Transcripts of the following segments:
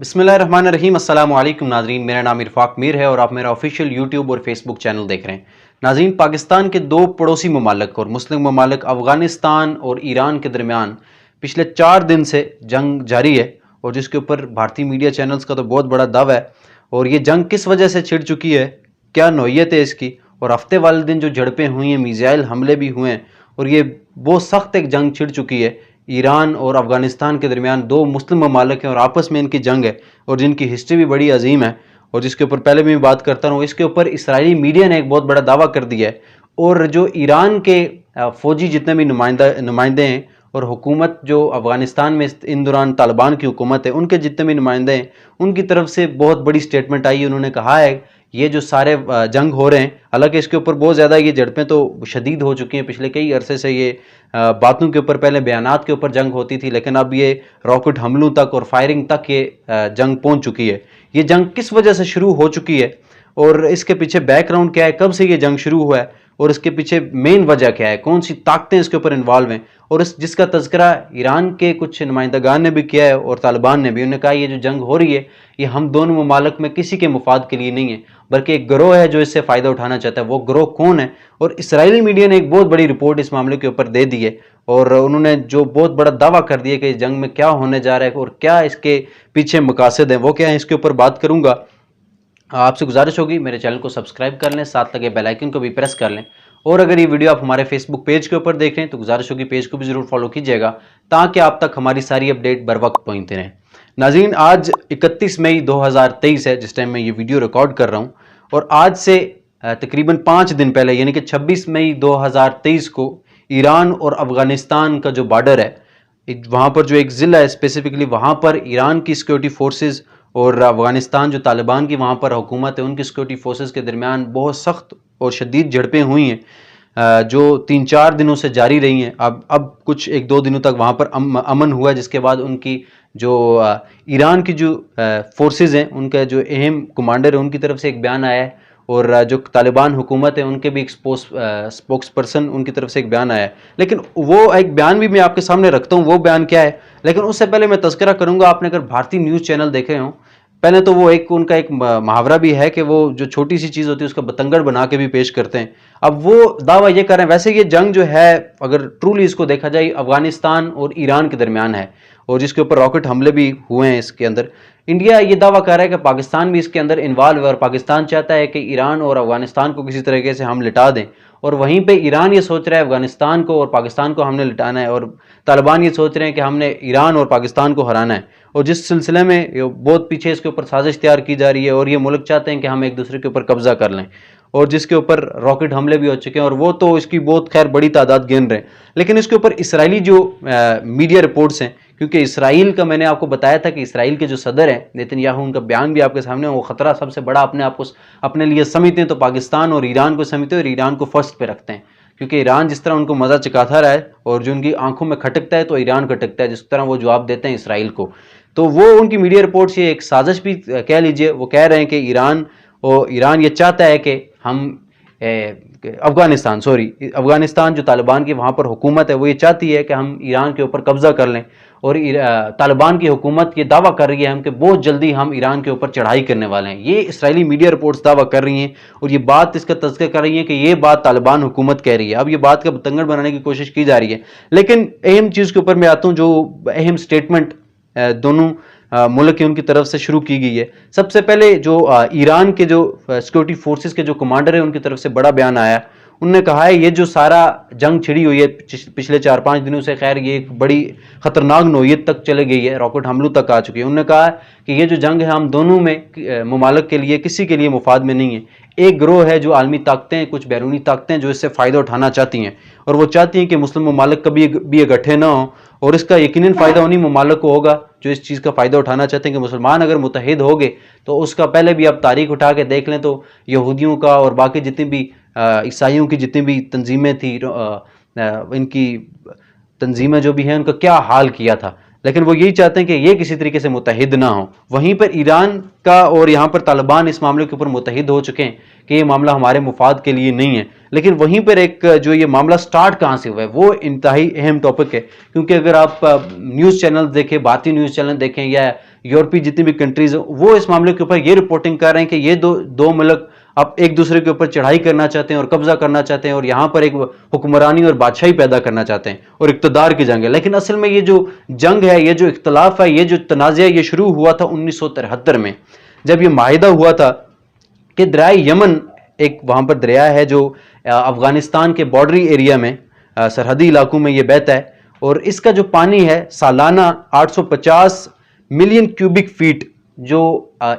बिस्मिल्लाहिर्रहमानिर्रहीम। अस्सलाम वालेकुम नाज़रीन, मेरा नाम इरफाक मीर है और आप मेरा ऑफिशियल यूट्यूब और फेसबुक चैनल देख रहे हैं। नाज़रीन, पाकिस्तान के दो पड़ोसी ममालिक और मुस्लिम ममालिक अफ़गानिस्तान और ईरान के दरमियान पिछले 4 दिन से जंग जारी है और जिसके ऊपर भारतीय मीडिया चैनल्स का तो बहुत बड़ा दाव है। और ये जंग किस वजह से छिड़ चुकी है, क्या नौयत है इसकी, और हफ्ते वाले दिन जो झड़पें हुई हैं, मीज़ाइल हमले भी हुए हैं और ये बहुत सख्त एक जंग छिड़ चुकी है। ईरान और अफ़गानिस्तान के दरमियान दो मुस्लिम ममालिक हैं और आपस में इनकी जंग है और जिनकी हिस्ट्री भी बड़ी अजीम है और जिसके ऊपर पहले भी मैं बात करता हूँ। इसके ऊपर इस्राएली मीडिया ने एक बहुत बड़ा दावा कर दिया है और जो ईरान के फ़ौजी जितने भी नुमाइंदे हैं और हुकूमत जो अफ़गानिस्तान में इन दौरान तालिबान की हुकूमत है, उनके जितने भी नुमाइंदे हैं, उनकी तरफ से बहुत बड़ी स्टेटमेंट आई। उन्होंने कहा है ये जो सारे जंग हो रहे हैं, हालांकि इसके ऊपर बहुत ज़्यादा ये झड़पें तो शदीद हो चुकी हैं, पिछले कई अरसे से ये बातों के ऊपर, पहले बयानात के ऊपर जंग होती थी, लेकिन अब ये रॉकेट हमलों तक और फायरिंग तक ये जंग पहुंच चुकी है। ये जंग किस वजह से शुरू हो चुकी है और इसके पीछे बैकग्राउंड क्या है, कब से ये जंग शुरू हुआ है और इसके पीछे मेन वजह क्या है, कौन सी ताकतें इसके ऊपर इन्वॉल्व हैं, और इस जिसका तज़किरा ईरान के कुछ नुमाइंदगान ने भी किया है और तालिबान ने भी। उन्होंने कहा ये जो जंग हो रही है ये हम दोनों ममालिक में किसी के मुफाद के लिए नहीं है, बल्कि एक गिरोह है जो इससे फ़ायदा उठाना चाहता है। वो गिरोह कौन है? और इसराइली मीडिया ने एक बहुत बड़ी रिपोर्ट इस मामले के ऊपर दे दी है और उन्होंने जो बहुत बड़ा दावा कर दिया कि इस जंग में क्या होने जा रहा है और क्या इसके पीछे मकासद हैं, वो क्या है, इसके ऊपर बात करूँगा। आपसे गुजारिश होगी मेरे चैनल को सब्सक्राइब कर लें, साथ लगे बेल आइकन को भी प्रेस कर लें, और अगर ये वीडियो आप हमारे फेसबुक पेज के ऊपर देख रहे हैं तो गुजारिश होगी पेज को भी ज़रूर फॉलो कीजिएगा ताकि आप तक हमारी सारी अपडेट बर वक्त पहुँचते रहें। नाज़रीन, आज 31 मई 2023 है जिस टाइम मैं ये वीडियो रिकॉर्ड कर रहा हूँ, और आज से तकरीबन 5 दिन पहले यानी कि 26 मई 2023 को ईरान और अफ़गानिस्तान का जो बॉर्डर है, वहाँ पर जो एक ज़िला है स्पेसिफिकली, वहाँ पर ईरान की सिक्योरिटी फोर्सेस और अफ़गानिस्तान जो तालिबान की वहाँ पर हुकूमत है उनकी सिक्योरिटी फोर्सेस के दरमियान बहुत सख्त और शदीद झड़पें हुई हैं जो 3-4 दिनों से जारी रही हैं। अब कुछ 1-2 दिनों तक वहाँ पर अमन हुआ, जिसके बाद उनकी जो ईरान की जो फोर्सेस हैं, उनका जो अहम कमांडर है, उनकी तरफ से एक बयान आया है, और जो तालिबान हुकूमत है उनके भी एक स्पोक्स पर्सन उनकी तरफ से एक बयान आया है। लेकिन वो एक बयान भी मैं आपके सामने रखता हूँ, वो बयान क्या है, लेकिन उससे पहले मैं तज़किरा करूँगा। आपने अगर भारतीय न्यूज़ चैनल देखे हों, पहले तो वो उनका एक मुहावरा भी है कि वो जो छोटी सी चीज़ होती है उसका बतंगड़ बना के भी पेश करते हैं। अब वो दावा ये कर रहे हैं, वैसे ये जंग जो है अगर ट्रूली इसको देखा जाए अफ़गानिस्तान और ईरान के दरमियान है और जिसके ऊपर रॉकेट हमले भी हुए हैं। इसके अंदर इंडिया ये दावा कर रहा है कि पाकिस्तान भी इसके अंदर इन्वॉल्व है और पाकिस्तान चाहता है कि ईरान और अफ़गानिस्तान को किसी तरीके से हम लिटा दें, और वहीं पे ईरान ये सोच रहा है अफ़गानिस्तान को और पाकिस्तान को हमने लिटाना है, और तालिबान ये सोच रहे हैं कि हमने ईरान और पाकिस्तान को हराना है। और जिस सिलसिले में बहुत पीछे इसके ऊपर साजिश तैयार की जा रही है और ये मुल्क चाहते हैं कि हम एक दूसरे के ऊपर कब्जा कर लें, और जिसके ऊपर रॉकेट हमले भी हो चुके हैं और वो तो इसकी बहुत खैर बड़ी तादाद गिन रहे हैं। लेकिन इसके ऊपर इसराइली जो मीडिया रिपोर्ट्स हैं, क्योंकि इसराइल का मैंने आपको बताया था कि इसराइल के जो सदर हैं नेतन्याहू, उनका बयान भी आपके सामने, वो ख़तरा सबसे बड़ा अपने आप को अपने लिए समझते हैं तो पाकिस्तान और ईरान को समझते हैं और ईरान को फर्स्ट पे रखते हैं, क्योंकि ईरान जिस तरह उनको मज़ा चखाता रहा है और जो उनकी आंखों में खटकता है तो ईरान खटकता है, जिस तरह वो जवाब देते हैं इसराइल को। तो वो उनकी मीडिया रिपोर्ट्स ये एक साजिश भी कह लीजिए, वो कह रहे हैं कि ईरान ये चाहता है कि हम अफ़गानिस्तान जो तालिबान की वहाँ पर हुकूमत है वो ये चाहती है कि हम ईरान के ऊपर कब्ज़ा कर लें, और तालिबान की हुकूमत ये दावा कर रही है हम कि बहुत जल्दी हम ईरान के ऊपर चढ़ाई करने वाले हैं। ये इसराइली मीडिया रिपोर्ट्स दावा कर रही हैं और ये बात इसका तज़किरा कर रही है कि ये बात तालिबान हुकूमत कह रही है। अब ये बात का बतंगड़ बनाने की कोशिश की जा रही है, लेकिन अहम चीज़ के ऊपर मैं आता हूँ, जो अहम स्टेटमेंट दोनों मुल्क की उनकी तरफ से शुरू की गई है। सबसे पहले जो ईरान के जो सिक्योरिटी फोर्सेस के जो कमांडर है उनकी तरफ से बड़ा बयान आया। उन्होंने कहा है ये जो सारा जंग छिड़ी हुई है पिछले 4-5 दिनों से, खैर ये एक बड़ी ख़तरनाक नौयत तक चले गई है, रॉकेट हमलों तक आ चुकी है। उन्होंने कहा कि ये जो जंग है हम दोनों में ममालिक के लिए किसी के लिए मुफाद में नहीं है। एक गिरोह है जो आलमी ताकतें, कुछ बैरूनी ताकतें जो इससे फ़ायदा उठाना चाहती हैं, और वो चाहती हैं कि मुस्लिम ममालिक कभी भी इकट्ठे ना हों, और इसका यकीनन फ़ायदा उन्हीं ममालिक को होगा जो इस चीज़ का फ़ायदा उठाना चाहते हैं कि मुसलमान अगर मुत्तहिद हो गए तो उसका पहले भी आप तारीख उठा के देख लें तो यहूदियों का और बाकी जितनी भी ईसाइयों की जितनी भी तंजीमें थी, इनकी तंजीमें जो भी हैं उनका क्या हाल किया था। लेकिन वो यही चाहते हैं कि ये किसी तरीके से मुत्तहिद ना हो। वहीं पर ईरान का और यहाँ पर तालिबान इस मामले के ऊपर मुत्तहिद हो चुके हैं कि ये मामला हमारे मुफाद के लिए नहीं है। लेकिन वहीं पर एक जो ये मामला स्टार्ट कहाँ से हुआ है वो इंतहाई अहम टॉपिक है, क्योंकि अगर आप न्यूज़ चैनल देखें, भारतीय न्यूज़ चैनल देखें या यूरोपी जितनी भी कंट्रीज हैं, वो इस मामले के ऊपर ये रिपोर्टिंग कर रहे हैं कि ये दो मुल्क अब एक दूसरे के ऊपर चढ़ाई करना चाहते हैं और कब्जा करना चाहते हैं और यहाँ पर एक हुक्मरानी और बादशाही पैदा करना चाहते हैं और इक़्तिदार की जंग है। लेकिन असल में ये जो जंग है, ये जो इख्तलाफ है, ये जो तनाज़ा है, ये शुरू हुआ था 1973 में, जब ये माहिदा हुआ था कि दरियाए यमन, एक वहाँ पर दरिया है जो अफ़गानिस्तान के बॉर्डरी एरिया में, सरहदी इलाकों में ये बहता है, और इसका जो पानी है सालाना 850 मिलियन क्यूबिक फीट जो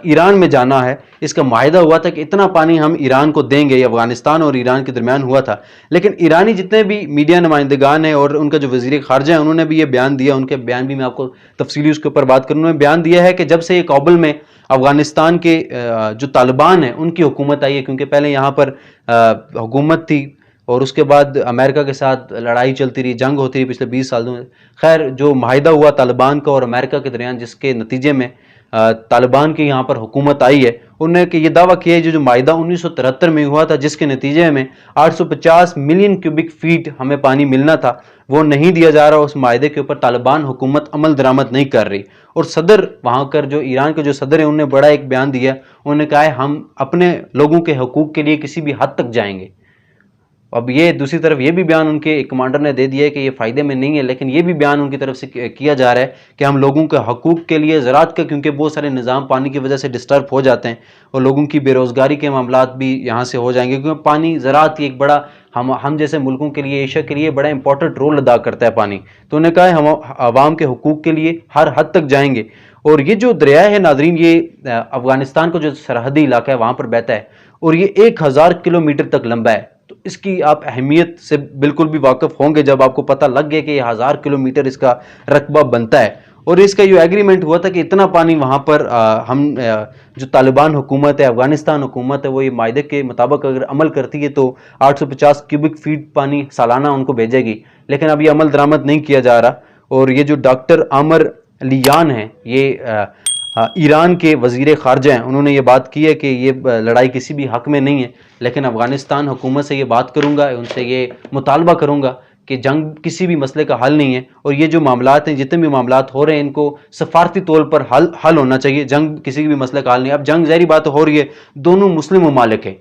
ईरान में जाना है। इसका माहिदा हुआ था कि इतना पानी हम ईरान को देंगे, ये अफगानिस्तान और ईरान के दरमियान हुआ था। लेकिन ईरानी जितने भी मीडिया नुमाइंदगान हैं और उनका जो वज़ीर ख़ारजा है, उन्होंने भी ये बयान दिया, उनके बयान भी मैं आपको तफसीली उसके ऊपर बात करूँ। उन्होंने बयान दिया है कि जब से ये काबुल में अफगानिस्तान के जो तालिबान हैं उनकी हुकूमत आई है, क्योंकि पहले यहाँ पर हुकूमत थी और उसके बाद अमेरिका के साथ लड़ाई चलती रही, जंग होती रही पिछले 20 सालों में। खैर, जो माहिदा हुआ तालिबान का और अमेरिका के दरमियान, जिसके नतीजे में तालिबान की यहाँ पर हुकूमत आई है, उन्होंने कि ये दावा किया है जो माहिदा 1973 में हुआ था, जिसके नतीजे में 850 मिलियन क्यूबिक फीट हमें पानी मिलना था, वो नहीं दिया जा रहा। उस माहिदे के ऊपर तालिबान हुकूमत अमल दरामद नहीं कर रही। और सदर वहाँ कर जो ईरान के जो सदर हैं, उन्होंने बड़ा एक बयान दिया। उन्होंने कहा है हम अपने लोगों के हकूक़ के लिए किसी भी हद तक जाएंगे। अब ये दूसरी तरफ ये भी बयान उनके एक कमांडर ने दे दिया है कि ये फ़ायदे में नहीं है, लेकिन ये भी बयान उनकी तरफ से किया जा रहा है कि हम लोगों के हकूक़ के लिए, ज़राअत का, क्योंकि बहुत सारे निज़ाम पानी की वजह से डिस्टर्ब हो जाते हैं और लोगों की बेरोज़गारी के मामलात भी यहाँ से हो जाएंगे, क्योंकि पानी ज़राअत की एक बड़ा हम जैसे मुल्कों के लिए, एशिया के लिए बड़ा इंपॉर्टेंट रोल अदा करता है पानी। तो उन्होंने कहा है हम आवाम के हकूक़ के लिए हर हद तक जाएंगे। और ये जो दरिया है नाज़रीन, ये अफ़गानिस्तान का जो सरहदी इलाका है वहाँ पर बहता है और ये 1000 किलोमीटर तक लंबा है। तो इसकी आप अहमियत से बिल्कुल भी वाकिफ़ होंगे जब आपको पता लग गया कि ये 1000 किलोमीटर इसका रकबा बनता है। और इसका जो एग्रीमेंट हुआ था कि इतना पानी वहाँ पर जो तालिबान हुकूमत है, अफ़गानिस्तान हुकूमत है, वो ये माहिदे के मुताबिक अगर अमल करती है तो 850 क्यूबिक फीट पानी सालाना उनको भेजेगी। लेकिन अब ये अमल दरामद नहीं किया जा रहा। और ये जो डॉक्टर आमर लियान हैं, ये ईरान के वज़ीर ख़ारजा हैं, उन्होंने ये बात की है कि ये लड़ाई किसी भी हक़ में नहीं है, लेकिन अफ़गानिस्तान हुकूमत से ये बात करूँगा, उनसे ये मुतालबा करूँगा कि जंग किसी भी मसले का हल नहीं है और ये जो मामलात हैं, जितने भी मामलात हो रहे हैं, इनको सफारती तौर पर हल होना चाहिए। जंग किसी भी मसले का हल नहीं है। अब जंग ज़ाहिर बात हो रही है, दोनों मुस्लिम ममालिक है,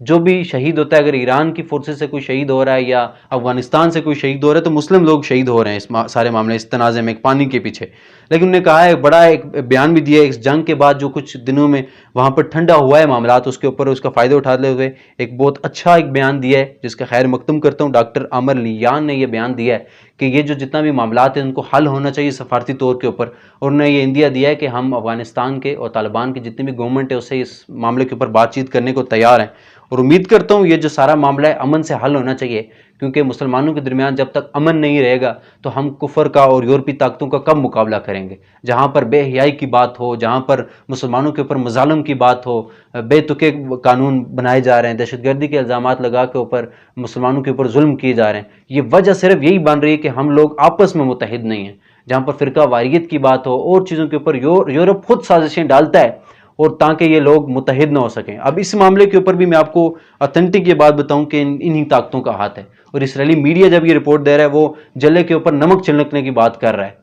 जो भी शहीद होता है, अगर ईरान की फोर्सेस से कोई शहीद हो रहा है या अफगानिस्तान से कोई शहीद हो रहा है, तो मुस्लिम लोग शहीद हो रहे हैं इस सारे मामले, इस तनाज़े में, पानी के पीछे। लेकिन उन्होंने कहा है, बड़ा एक बयान भी दिया है, इस जंग के बाद जो कुछ दिनों में वहाँ पर ठंडा हुआ है मामलात, उसके ऊपर उसका फ़ायदा उठाते हुए एक बहुत अच्छा एक बयान दिया है, जिसका खैर मकदम करता हूँ। डॉक्टर आमर लियान ने यह बयान दिया है कि ये जो जितना भी मामलात हैं उनको हल होना चाहिए सफारती तौर के ऊपर। और उन्होंने ये इंदिया दिया है कि हम अफगानिस्तान के और तालिबान की जितनी भी गवर्नमेंट है उससे इस मामले के ऊपर बातचीत करने को तैयार हैं। और उम्मीद करता हूँ ये जो सारा मामला है अमन से हल होना चाहिए, क्योंकि मुसलमानों के दरमियान जब तक अमन नहीं रहेगा तो हम कुफर का और यूरोपी ताकतों का कब मुकाबला करेंगे। जहाँ पर बेहयाई की बात हो, जहाँ पर मुसलमानों के ऊपर मजालम की बात हो, बेतुके कानून बनाए जा रहे हैं, दहशतगर्दी के इल्ज़ामात लगा के ऊपर मुसलमानों के ऊपर जुल्म किए जा रहे हैं, ये वजह सिर्फ यही बन रही है कि हम लोग आपस में मुतहिद नहीं हैं। जहाँ पर फ़िरका वारियत की बात हो और चीज़ों के ऊपर यूरोप खुद साजिशें डालता है और ताकि ये लोग मुतहिद ना हो सकें। अब इस मामले के ऊपर भी मैं आपको ऑथेंटिक ये बात बताऊं कि इन्हीं ताकतों का हाथ है। और इसराइली मीडिया जब ये रिपोर्ट दे रहा है, वो जले के ऊपर नमक छिड़कने की बात कर रहा है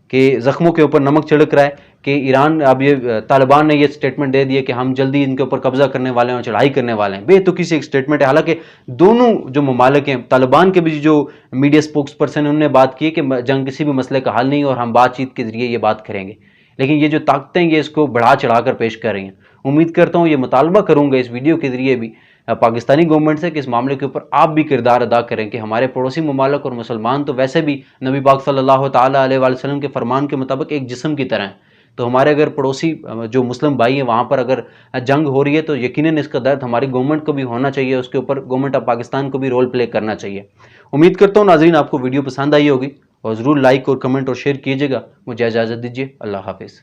कि ज़ख्मों के ऊपर नमक छिड़क रहा है कि ईरान, अब ये तालिबान ने ये स्टेटमेंट दे दिया कि हम जल्दी इनके ऊपर कब्जा करने वाले हैं और चढ़ाई करने वाले हैं। बेतुकी से एक स्टेटमेंट है। हालांकि दोनों जो ममालिक हैं, तालिबान के भी जो मीडिया स्पोक्स पर्सन है, उन्होंने बात की कि जंग किसी भी मसले का हल नहीं और हम बातचीत के जरिए ये बात करेंगे। लेकिन ये जो ताकतें ये इसको बढ़ा चढ़ा कर पेश कर रही हैं। उम्मीद करता हूँ, ये मुतालबा करूँगा इस वीडियो के ज़रिए भी पाकिस्तानी गवर्नमेंट से कि इस मामले के ऊपर आप भी किरदार अदा करें कि हमारे पड़ोसी ममालिक और मुसलमान तो वैसे भी नबी पाक सल्लल्लाहु ताला अलैहि वसल्लम के फरमान के मुताबिक एक जिस्म की तरह हैं। तो हमारे अगर पड़ोसी जो मुस्लिम भाई हैं वहाँ पर अगर जंग हो रही है तो यकीनन इसका दर्द हमारी गवर्नमेंट को भी होना चाहिए, उसके ऊपर गवर्नमेंट ऑफ पाकिस्तान को भी रोल प्ले करना चाहिए। उम्मीद करता हूँ नाज़रीन आपको वीडियो पसंद आई होगी और ज़रूर लाइक और कमेंट और शेयर कीजिएगा। मुझे इजाज़त दीजिए। अल्लाह हाफिज़।